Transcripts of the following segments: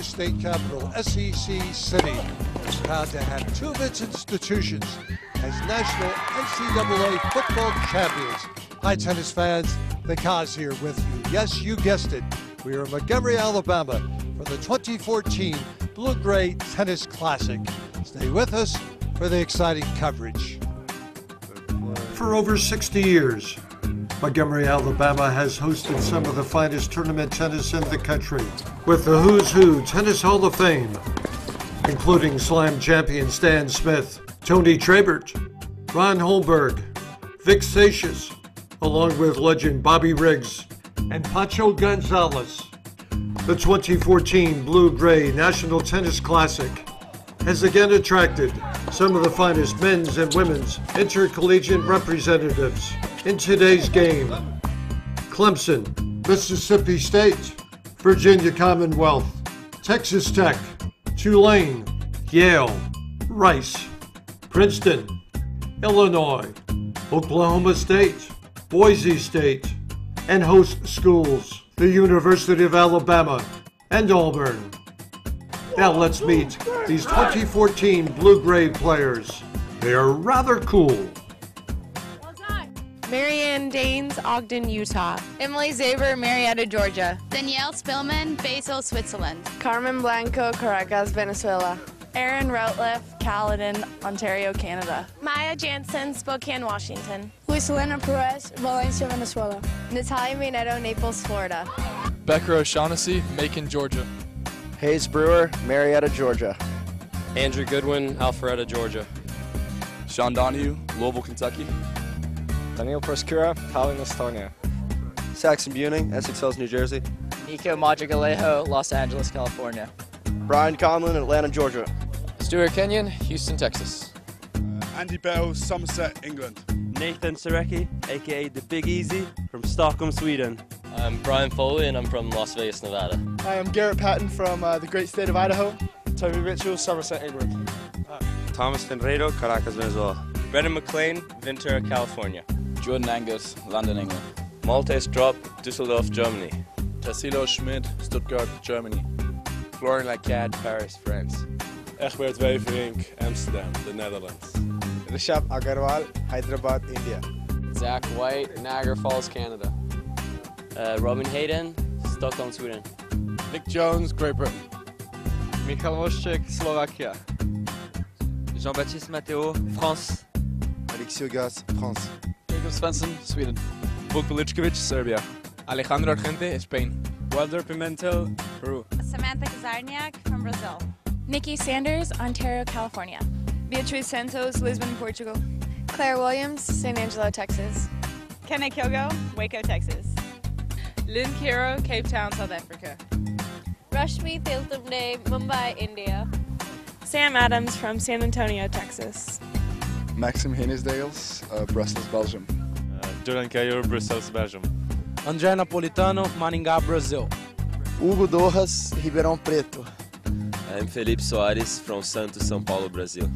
state capital, SEC City, is proud to have two of its institutions as national NCAA football champions. Hi, tennis fans. The Cos here with you. Yes, you guessed it. We are in Montgomery, Alabama for the 2014 Blue-Gray Tennis Classic. Stay with us for the exciting coverage. For over 60 years, Montgomery, Alabama has hosted some of the finest tournament tennis in the country, with the Who's Who Tennis Hall of Fame, including Slam champion Stan Smith, Tony Trabert, Ron Holmberg, Vic Seixas, along with legend Bobby Riggs and Pancho Gonzalez. The 2014 Blue-Gray National Tennis Classic has again attracted some of the finest men's and women's intercollegiate representatives in today's game. Clemson, Mississippi State, Virginia Commonwealth, Texas Tech, Tulane, Yale, Rice, Princeton, Illinois, Oklahoma State, Boise State, and host schools, the University of Alabama and Auburn. Now let's meet these 2014 Blue-Gray players. They are rather cool. Marianne Danes, Ogden, Utah. Emily Zaber, Marietta, Georgia. Danielle Spillman, Basel, Switzerland. Carmen Blanco, Caracas, Venezuela. Erin Routliff, Caledon, Ontario, Canada. Maya Jansen, Spokane, Washington. Luis Elena Perez, Valencia, Venezuela. Natalia Minetto, Naples, Florida. Becca O'Shaughnessy, Macon, Georgia. Hayes Brewer, Marietta, Georgia. Andrew Goodwin, Alpharetta, Georgia. Sean Donahue, Louisville, Kentucky. Daniel Proskura, Tallinn, Estonia. Saxon Buning, Essex Hills, New Jersey. Nico Madrigalejo, Los Angeles, California. Brian Conlon, Atlanta, Georgia. Stuart Kenyon, Houston, Texas. Andy Bell, Somerset, England. Nathan Sarecki, aka The Big Easy, from Stockholm, Sweden. I'm Brian Foley and I'm from Las Vegas, Nevada. Hi, I'm Garrett Patton from the great state of Idaho. Toby Mitchell, Somerset, England. Thomas Finredo, Caracas, Venezuela. Brendan McLean, Ventura, California. Jordan Angus, London, England. Maltese Drop, Düsseldorf, Germany. Tassilo Schmidt, Stuttgart, Germany. Florian Lacade, Paris, France. Egbert Weverink, Amsterdam, the Netherlands. Rishabh Agarwal, Hyderabad, India. Zach White, Niagara Falls, Canada. Robin Hayden, Stockholm, Sweden. Nick Jones, Great Britain. Michal Voschek, Slovakia. Jean-Baptiste Matteo, France. Alexio Gas, France. Jacob Svensson, Sweden. Vuk Velichkovic, Serbia. Alejandro Argente, Spain. Walter Pimentel, Peru. Samantha Kazarniak from Brazil. Nikki Sanders, Ontario, California. Beatriz Santos, Lisbon, Portugal. Claire Williams, San Angelo, Texas. Kenna Kyogo, Waco, Texas. Lynn Kiro, Cape Town, South Africa. Rashmi Tiltumne, Mumbai, India. Sam Adams from San Antonio, Texas. Maxim Henesdales, Brussels, Belgium. Duran Caio, Brussels, Belgium. André Napolitano, Maringá, Brazil. Hugo Doras, Ribeirão Preto. I'm Felipe Soares from Santos, São Paulo, Brazil.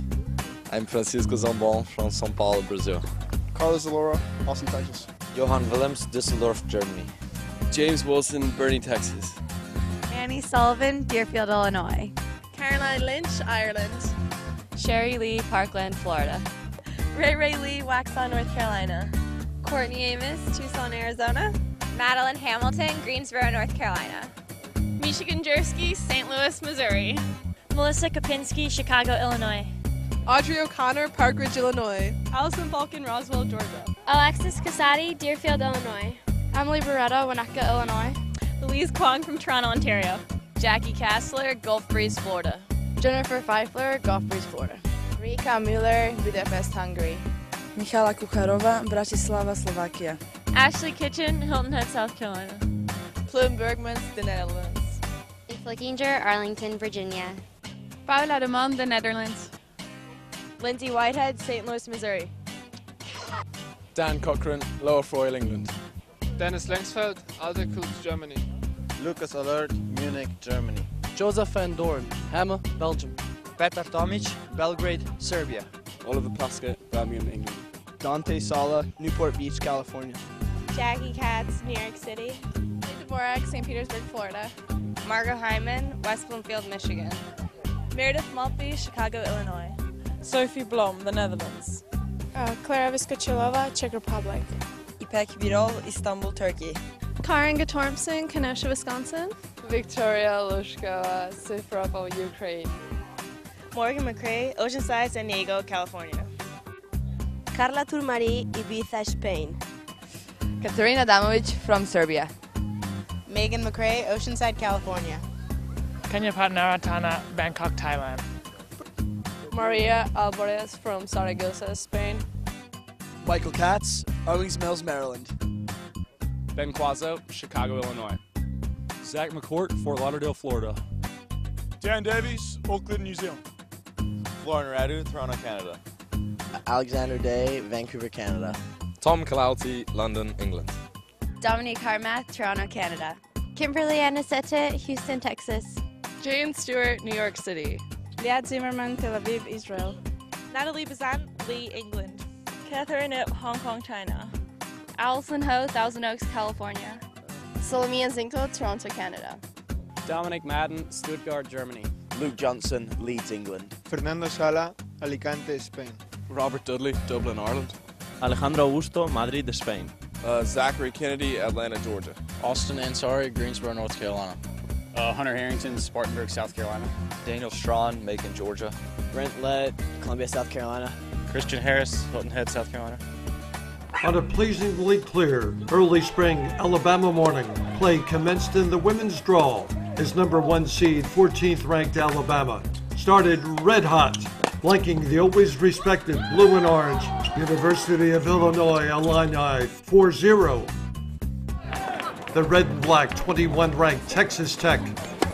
I'm Francisco Zambon from São Paulo, Brazil. Carlos Zalora, Austin, Texas. Johan Willems, Düsseldorf, Germany. James Wilson, Bernie, Texas. Annie Sullivan, Deerfield, Illinois. Caroline Lynch, Ireland. Sherry Lee, Parkland, Florida. Ray Lee, Waxhaw, North Carolina. Courtney Amos, Tucson, Arizona. Madeline Hamilton, Greensboro, North Carolina. Misha Gonjerski, St. Louis, Missouri. Melissa Kopinski, Chicago, Illinois. Audrey O'Connor, Park Ridge, Illinois. Allison Falcon, Roswell, Georgia. Alexis Casati, Deerfield, Illinois. Emily Beretta, Winnetka, Illinois. Louise Kwong from Toronto, Ontario. Jackie Kassler, Gulf Breeze, Florida. Jennifer Pfeiffer, Gulf Breeze, Florida. Rika Müller, Budapest, Hungary. Michala Kukharova, Bratislava, Slovakia. Ashley Kitchen, Hilton Head, South Carolina. Plume Bergmans, the Netherlands. Flickinger, Arlington, Virginia. Paula de Mon, the Netherlands. Lindsay Whitehead, St. Louis, Missouri. Dan Cochran, Lower Froyle, England. Dennis Lengsfeld, Alderkult, Germany. Lucas Alert, Munich, Germany. Joseph Van Doorn, Hamme, Belgium. Petar Tomic, Belgrade, Serbia. Oliver Plaskett, Birmingham, England. Dante Sala, Newport Beach, California. Jackie Katz, New York City. Dvorak, St. Petersburg, Florida. Margot Hyman, West Bloomfield, Michigan. Meredith Maltby, Chicago, Illinois. Sophie Blom, the Netherlands. Clara Viskochilova, Czech Republic. İpek Birol, Istanbul, Turkey. Karen Gatormson, Kenosha, Wisconsin. Victoria Lushkova, Simferopol, Ukraine. Morgan McCrae, Oceanside, San Diego, California. Carla Turmari, Ibiza, Spain. Katerina Adamovic from Serbia. Megan McCrae, Oceanside, California. Kenya Patnaratana, Bangkok, Thailand. Maria Alvarez from Zaragoza, Spain. Michael Katz, Arlington Mills, Maryland. Ben Quazzo, Chicago, Illinois. Zach McCourt, Fort Lauderdale, Florida. Dan Davies, Auckland, New Zealand. Florin Radu, Toronto, Canada. Alexander Day, Vancouver, Canada. Tom Kalauti, London, England. Dominique Harmath, Toronto, Canada. Kimberly Aniseta, Houston, Texas. Jane Stewart, New York City. Liat Zimmerman, Tel Aviv, Israel. Natalie Bazan, Lee, England. Catherine Ip, Hong Kong, China. Allison Ho, Thousand Oaks, California. Solomia Zinko, Toronto, Canada. Dominic Madden, Stuttgart, Germany. Luke Johnson, Leeds, England. Fernando Sala, Alicante, Spain. Robert Dudley, Dublin, Ireland. Alejandro Augusto, Madrid, Spain. Zachary Kennedy, Atlanta, Georgia. Austin Ansari, Greensboro, North Carolina. Hunter Harrington, Spartanburg, South Carolina. Daniel Strawn, Macon, Georgia. Brent Lett, Columbia, South Carolina. Christian Harris, Hilton Head, South Carolina. On a pleasingly clear, early spring Alabama morning, play commenced in the women's draw as number 1 seed, 14th ranked Alabama started red hot, blanking the always respected blue and orange University of Illinois Illini 4-0. The red and black 21 ranked Texas Tech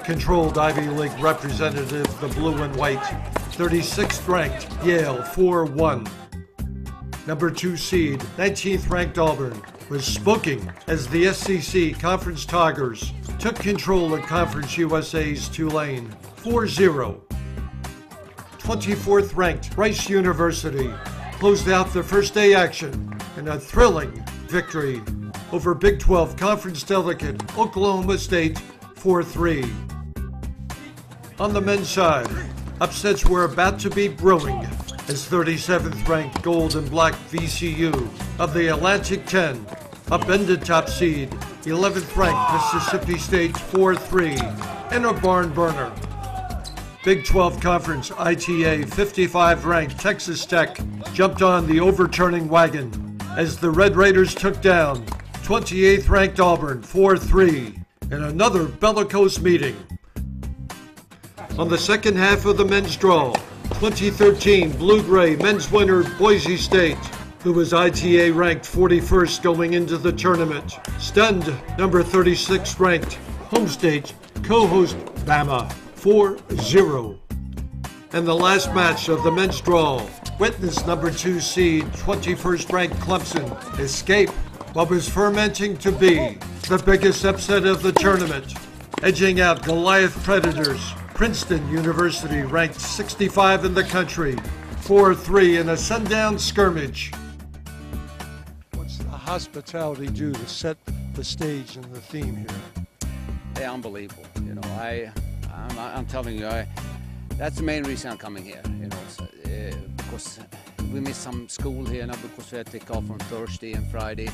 controlled Ivy League representative, the blue and white 36th ranked Yale 4-1. Number 2 seed, 19th ranked Auburn, was smoking as the SEC Conference Tigers took control of Conference USA's Tulane 4-0. 24th ranked Rice University closed out the first day action in a thrilling victory over Big 12 Conference delegate Oklahoma State 4-3. On the men's side, upsets were about to be brewing as 37th ranked Gold and Black VCU of the Atlantic 10 upended top seed 11th ranked Mississippi State 4-3 in a barn burner. Big 12 Conference ITA 55 ranked Texas Tech jumped on the overturning wagon as the Red Raiders took down 28th ranked Auburn 4-3 in another bellicose meeting. On the second half of the men's draw, 2013 Blue-Gray men's winner Boise State, who was ITA ranked 41st going into the tournament, stunned number 36 ranked home state co-host Bama 4-0. And the last match of the men's draw witnessed number 2 seed 21st ranked Clemson escape what was fermenting to be the biggest upset of the tournament, edging out Goliath Predators Princeton University, ranked 65 in the country, 4-3 in a sundown skirmish. What's the hospitality do to set the stage and the theme here? They're unbelievable. You know, I'm telling you, that's the main reason I'm coming here. You know, so, because we miss some school here now because we had to take off on Thursday and Friday.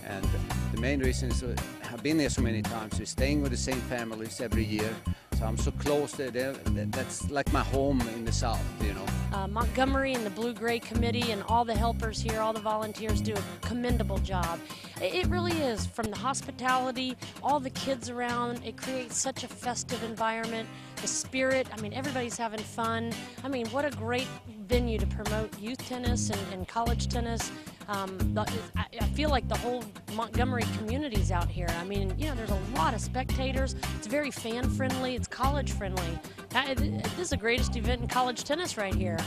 And the main reason is I've been there so many times. We're staying with the same families every year. So I'm so close to them. That's like my home in the South, you know. Montgomery and the Blue-Gray Committee and all the helpers here, all the volunteers do a commendable job. It really is. From the hospitality, all the kids around, it creates such a festive environment. The spirit, I mean, everybody's having fun. I mean, what a great venue to promote youth tennis and college tennis. I feel like the whole Montgomery community's out here. I mean, you know, there's a lot of spectators. It's very fan-friendly. It's college-friendly. This is the greatest event in college tennis right here.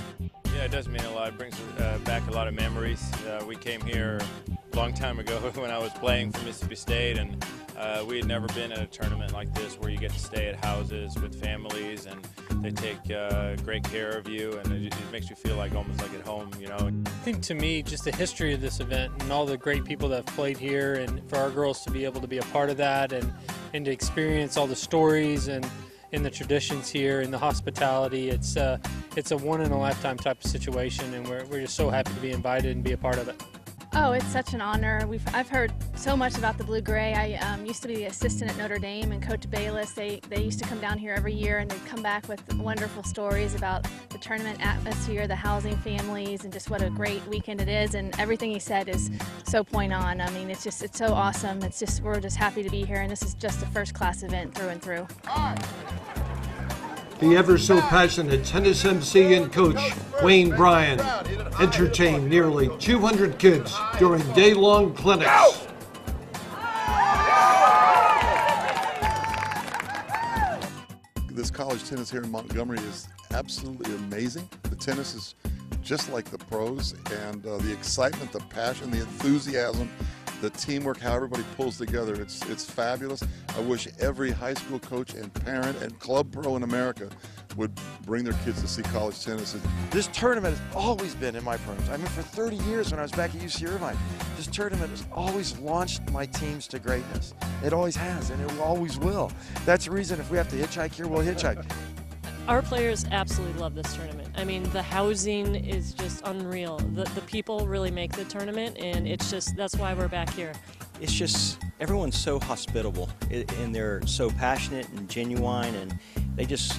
Yeah, it does mean a lot. It brings back a lot of memories. We came here a long time ago when I was playing for Mississippi State, and we had never been in a tournament like this where you get to stay at houses with families and they take great care of you, and it makes you feel like almost like at home, you know. I think to me, just the history of this event and all the great people that have played here, and for our girls to be able to be a part of that and and to experience all the stories and the traditions here and the hospitality. It's a one-in-a-lifetime type of situation, and we're just so happy to be invited and be a part of it. Oh, it's such an honor. I've heard so much about the Blue Gray. I used to be the assistant at Notre Dame, and Coach Bayless, they used to come down here every year, and they'd come back with wonderful stories about the tournament atmosphere, the housing families, and just what a great weekend it is. And everything he said is so point on. I mean, it's so awesome. We're just happy to be here, and this is just a first-class event through and through. The ever-so-passionate tennis MC and coach, Wayne Bryan, entertained nearly 200 kids during day-long clinics. This college tennis here in Montgomery is absolutely amazing. The tennis is just like the pros, and the excitement, the passion, the enthusiasm, the teamwork, how everybody pulls together, it's fabulous. I wish every high school coach and parent and club pro in America would bring their kids to see college tennis. This tournament has always been in my programs. I mean, for 30 years when I was back at UC Irvine, this tournament has always launched my teams to greatness. It always has, and it always will. That's the reason if we have to hitchhike here, we'll hitchhike. Our players absolutely love this tournament. I mean, the housing is just unreal. The people really make the tournament, and that's why we're back here. It's just, everyone's so hospitable, and they're so passionate and genuine, and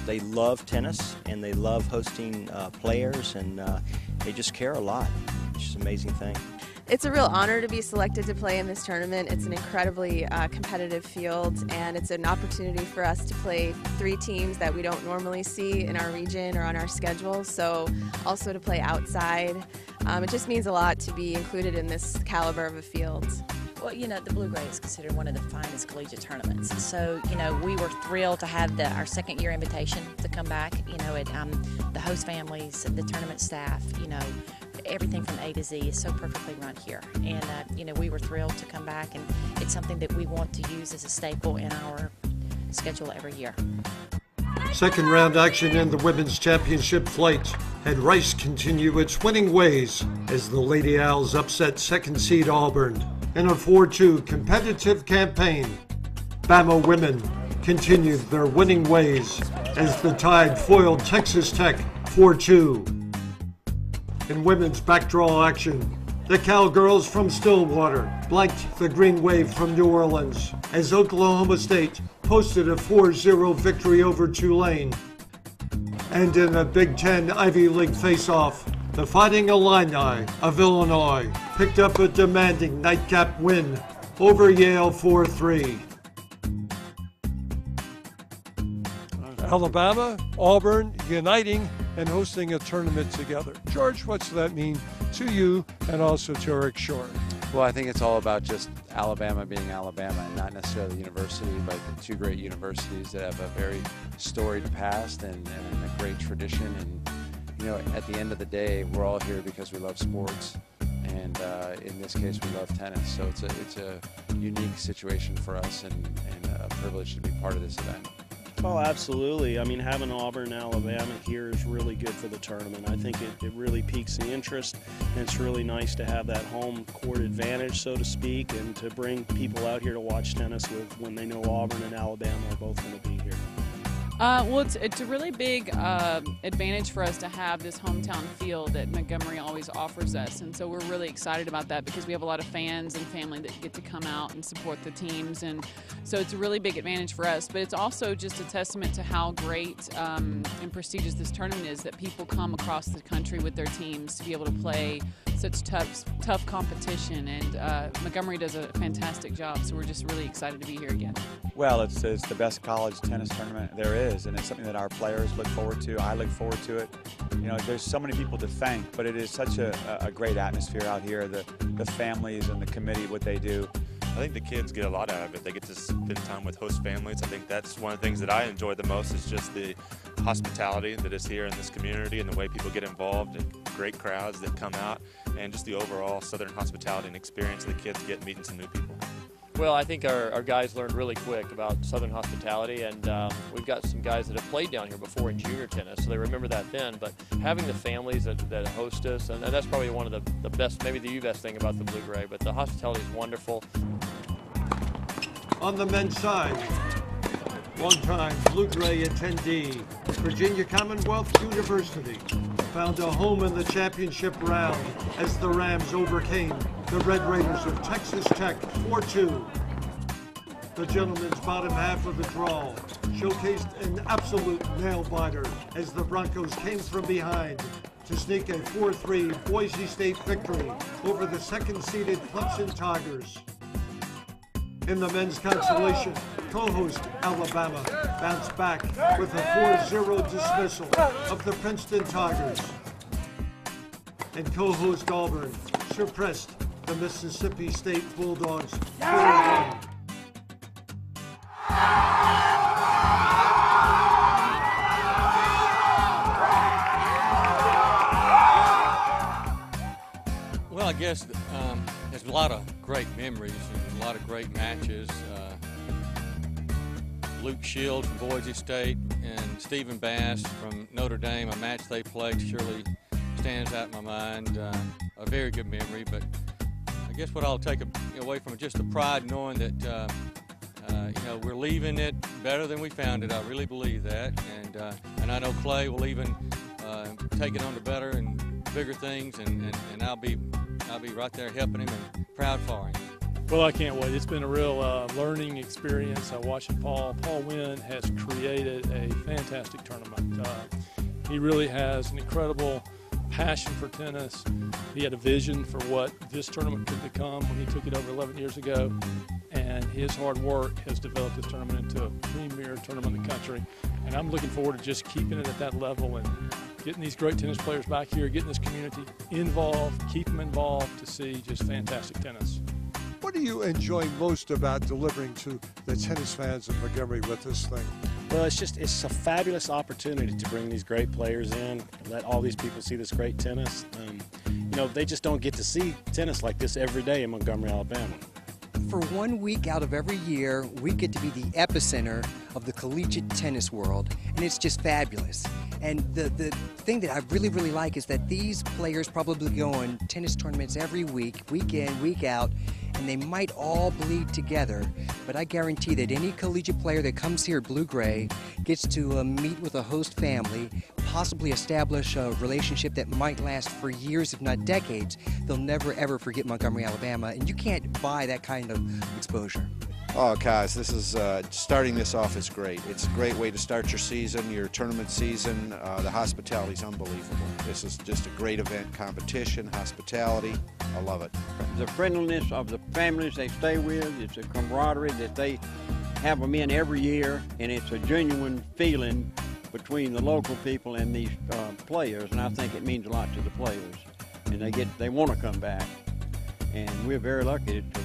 they love tennis, and they love hosting players, and they just care a lot. It's just an amazing thing. It's a real honor to be selected to play in this tournament. It's an incredibly competitive field, and it's an opportunity for us to play 3 teams that we don't normally see in our region or on our schedule, so also to play outside. It just means a lot to be included in this caliber of a field. Well, you know, the Blue Gray is considered one of the finest collegiate tournaments. So, you know, we were thrilled to have our second-year invitation to come back. You know, the host families, the tournament staff, you know, everything from A to Z is so perfectly run here. And, you know, we were thrilled to come back, and it's something that we want to use as a staple in our schedule every year. Second round action in the women's championship flight had Rice continue its winning ways as the Lady Owls upset second seed Auburn in a 4-2 competitive campaign. Bama women continued their winning ways as the Tide foiled Texas Tech 4-2. In women's backdraw action, the Cowgirls from Stillwater blanked the Green Wave from New Orleans as Oklahoma State posted a 4-0 victory over Tulane. And in a Big Ten Ivy League face-off, the Fighting Illini of Illinois picked up a demanding nightcap win over Yale 4-3. Alabama, Auburn uniting and hosting a tournament together. George, what's that mean to you and also to Eric Shore? Well, I think it's all about just Alabama being Alabama and not necessarily the university, but the 2 great universities that have a very storied past and a great tradition. And, you know, at the end of the day, we're all here because we love sports. And in this case, we love tennis. So it's a unique situation for us and a privilege to be part of this event. Oh, absolutely. I mean, having Auburn, Alabama here is really good for the tournament. I think it really piques the interest, and it's really nice to have that home court advantage, so to speak, and to bring people out here to watch tennis when they know Auburn and Alabama are both going to be here. Well, it's a really big advantage for us to have this hometown feel that Montgomery always offers us, and so we're really excited about that because we have a lot of fans and family that get to come out and support the teams, and so it's a really big advantage for us. But it's also just a testament to how great and prestigious this tournament is, that people come across the country with their teams to be able to play such tough competition, and Montgomery does a fantastic job, so we're just really excited to be here again. Well, it's the best college tennis tournament there is, and it's something that our players look forward to. I look forward to it. You know, there's so many people to thank, but it is such a great atmosphere out here, the families and the committee, what they do. I think the kids get a lot out of it. They get to spend time with host families. I think that's one of the things that I enjoy the most is just the hospitality that is here in this community and the way people get involved and great crowds that come out and just the overall Southern hospitality and experience the kids get meeting some new people. Well, I think our guys learned really quick about Southern hospitality, and we've got some guys that have played down here before in junior tennis, so they remember that then. But having the families that host us, and that's probably one of the best, maybe the best thing about the Blue Gray, but the hospitality is wonderful. On the men's side, longtime blue-gray attendee, Virginia Commonwealth University found a home in the championship round as the Rams overcame the Red Raiders of Texas Tech 4-2. The gentlemen's bottom half of the draw showcased an absolute nail-biter as the Broncos came from behind to sneak a 4-3 Boise State victory over the second-seeded Clemson Tigers. In the men's consolation, co-host Alabama bounced back with a 4-0 dismissal of the Princeton Tigers. And co-host Auburn suppressed the Mississippi State Bulldogs 4-1. Well, I guess there's a lot of great memories and a lot of great matches. Luke Shield from Boise State and Stephen Bass from Notre Dame, a match they played surely stands out in my mind. A very good memory, but I guess what I'll take away from it, just the pride knowing that we're leaving it better than we found it. I really believe that, and I know Clay will even take it on to better and bigger things, and I'll be right there helping him and proud for him. Well, I can't wait. It's been a real learning experience. Watching Paul Wynn has created a fantastic tournament. He really has an incredible passion for tennis. He had a vision for what this tournament could become when he took it over 11 years ago, and his hard work has developed this tournament into a premier tournament in the country. And I'm looking forward to just keeping it at that level and getting these great tennis players back here, getting this community involved, keep them involved to see just fantastic tennis. What are you enjoying most about delivering to the tennis fans of Montgomery with this thing? Well, it's a fabulous opportunity to bring these great players in, let all these people see this great tennis. They just don't get to see tennis like this every day in Montgomery, Alabama. For 1 week out of every year, we get to be the epicenter of the collegiate tennis world, and it's just fabulous. And the thing that I really, really like is that these players probably go on tennis tournaments every week, week in, week out, and they might all bleed together, but I guarantee that any collegiate player that comes here blue-gray gets to meet with a host family, possibly establish a relationship that might last for years, if not decades. They'll never, ever forget Montgomery, Alabama, and you can't buy that kind of exposure. Oh, guys, this is starting this off is great. It's a great way to start your season, your tournament season. The hospitality is unbelievable. This is just a great event, competition, hospitality. I love it. The friendliness of the families they stay with, it's a camaraderie that they have them in every year, and it's a genuine feeling between the local people and these players, and I think it means a lot to the players, and they want to come back, and we're very lucky to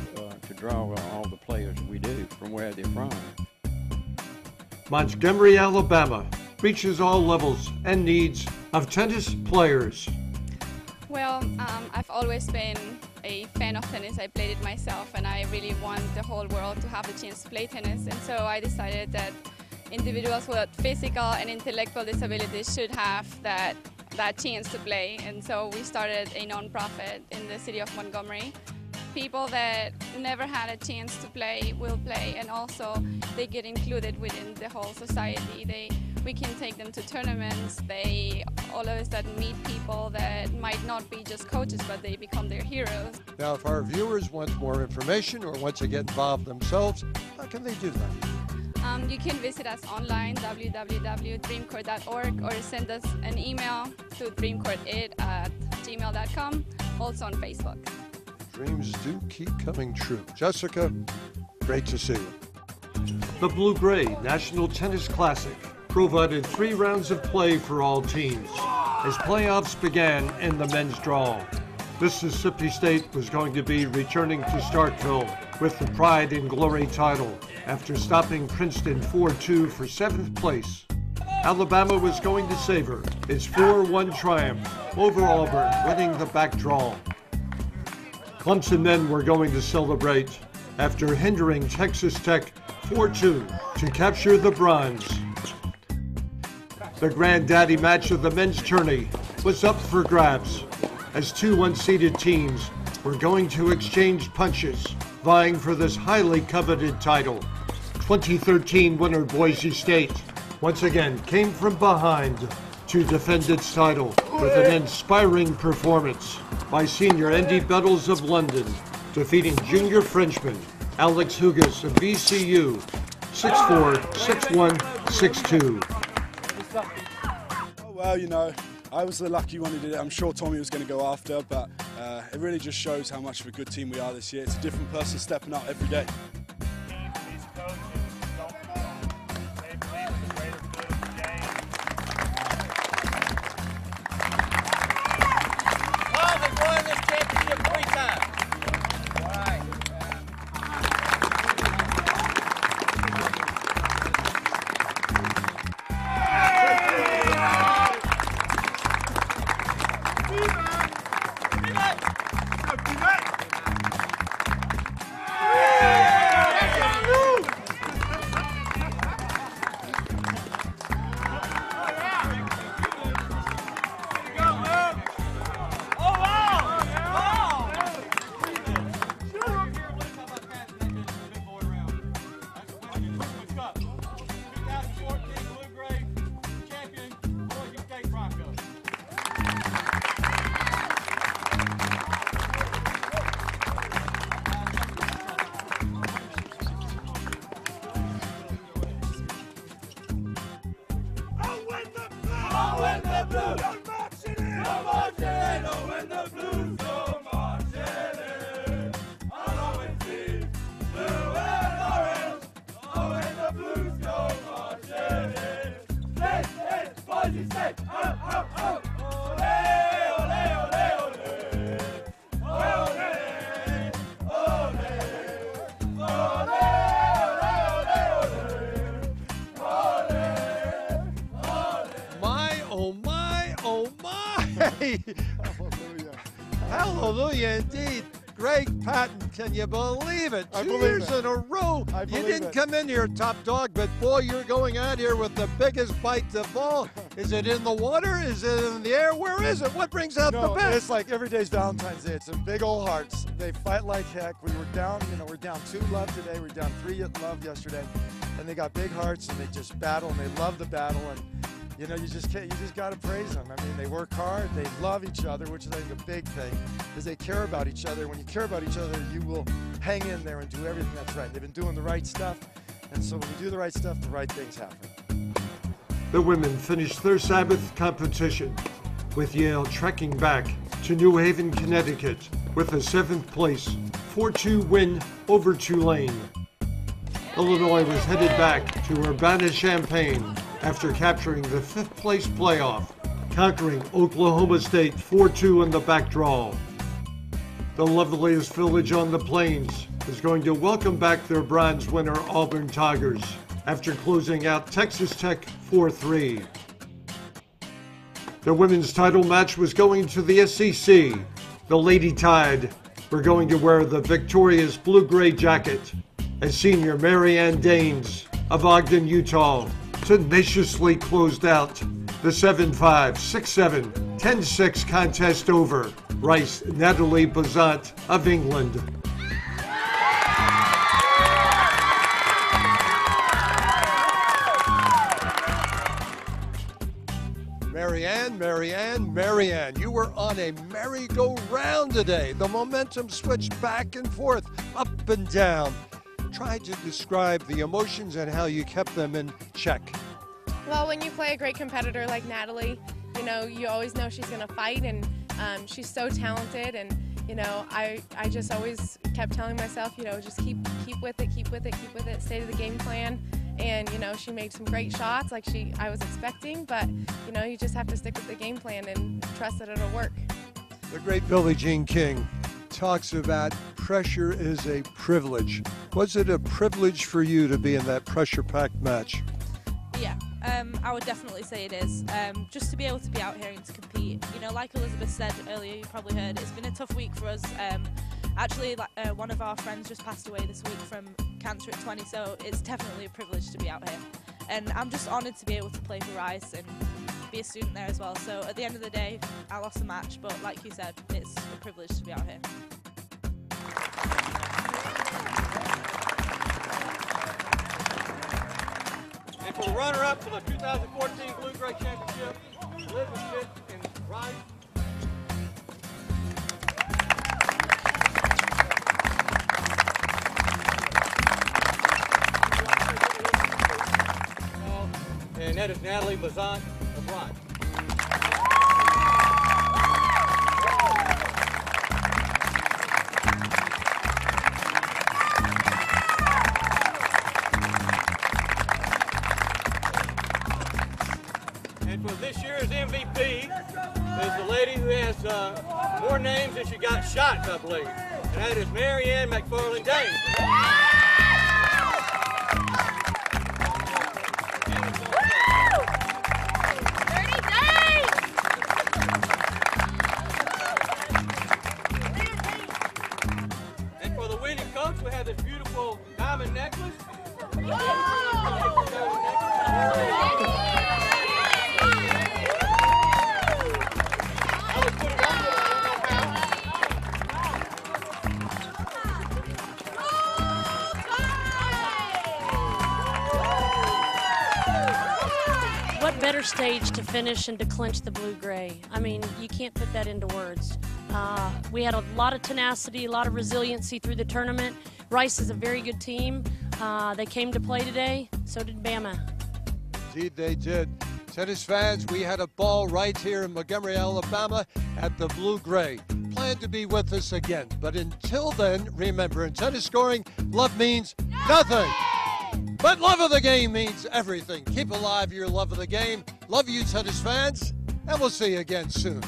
draw all the players we do from where they're from. Montgomery, Alabama reaches all levels and needs of tennis players. Well, I've always been a fan of tennis. I played it myself, and I really want the whole world to have the chance to play tennis, and so I decided that individuals with physical and intellectual disabilities should have that chance to play, and so we started a non-profit in the city of Montgomery. People that never had a chance to play will play, and also they get included within the whole society. We can take them to tournaments. They all of a sudden meet people that might not be just coaches, but they become their heroes. Now, if our viewers want more information or want to get involved themselves, how can they do that? You can visit us online, www.dreamcourt.org, or send us an email to dreamcourt@gmail.com, also on Facebook. Dreams do keep coming true. Jessica, great to see you. The Blue-Gray National Tennis Classic provided 3 rounds of play for all teams as playoffs began in the men's draw. Mississippi State was going to be returning to Starkville with the Pride and Glory title after stopping Princeton 4-2 for 7th place. Alabama was going to savor its 4-1 triumph over Auburn, winning the back draw. Clemson men were going to celebrate after hindering Texas Tech 4-2 to capture the bronze. The granddaddy match of the men's tourney was up for grabs as 2 unseeded teams were going to exchange punches vying for this highly coveted title. 2013 winner Boise State once again came from behind to defend its title with an inspiring performance by senior Andy Bettles of London, defeating junior Frenchman Alex Hugas of VCU 6'4", 6'1", 6'2". Oh, well, you know, I was the lucky one who did it. I'm sure Tommy was going to go after, but it really just shows how much of a good team we are this year. It's a different person stepping up every day. Hallelujah. Hallelujah indeed. Greg Patton, can you believe it? 2 years in a row. You didn't come in here top dog, but boy, you're going out here with the biggest bite of all. Is it in the water? Is it in the air? Where is it? What brings out the best? It's like every day's Valentine's Day. It's some big old hearts. They fight like heck. We were down, we're down 2-love today. We were down 3-love yesterday. And they got big hearts and they just battle and they love the battle. And you just got to praise them. I mean, they work hard, they love each other, which is, I think, a big thing, because they care about each other. When you care about each other, you will hang in there and do everything that's right. They've been doing the right stuff, and so when you do the right stuff, the right things happen. The women finished their Sabbath competition with Yale trekking back to New Haven, Connecticut with a 7th place 4-2 win over Tulane. Illinois was headed back to Urbana-Champaign after capturing the 5th place playoff, conquering Oklahoma State 4-2 in the backdraw. The loveliest village on the plains is going to welcome back their bronze winner Auburn Tigers after closing out Texas Tech 4-3. The women's title match was going to the SEC. The Lady Tide were going to wear the victorious blue-gray jacket as senior Marianne Daines of Ogden, Utah, tenaciously closed out the 7-5, 6-7, 10-6 contest over Rice Natalie Bazant of England. Marianne, you were on a merry-go-round today. The momentum switched back and forth, up and down. Try to describe the emotions and how you kept them in check. Well, when you play a great competitor like Natalie, you always know she's going to fight, and she's so talented. And I just always kept telling myself, just keep with it, stay to the game plan. And she made some great shots like I was expecting, but you just have to stick with the game plan and trust that it'll work. The great Billie Jean King talks about pressure is a privilege. Was it a privilege for you to be in that pressure-packed match? Yeah, I would definitely say it is. Just to be able to be out here and to compete. Like Elizabeth said earlier, you probably heard, it's been a tough week for us. Actually, one of our friends just passed away this week from cancer at 20, so it's definitely a privilege to be out here. And I'm just honoured to be able to play for Rice and be a student there as well. So at the end of the day, I lost the match, but like you said, it's a privilege to be out here. And for the runner-up for the 2014 Blue Gray Championship, Elizabeth Pitt and Ryan. And that is Natalie Bazant of bronze. And for this year's MVP is the lady who has more names than she got shots, I believe. And that is Marianne McFarland Dane. And for the winning coach, we have this beautiful diamond necklace. What better stage to finish and to clinch the Blue Gray? I mean, you can't put that into words. We had a lot of tenacity, a lot of resiliency through the tournament. Rice is a very good team. They came to play today, so did Bama. Indeed they did. Tennis fans, we had a ball right here in Montgomery, Alabama at the Blue Gray. Plan to be with us again. But until then, remember, in tennis scoring, love means nothing. But love of the game means everything. Keep alive your love of the game. Love you, tennis fans, and we'll see you again soon.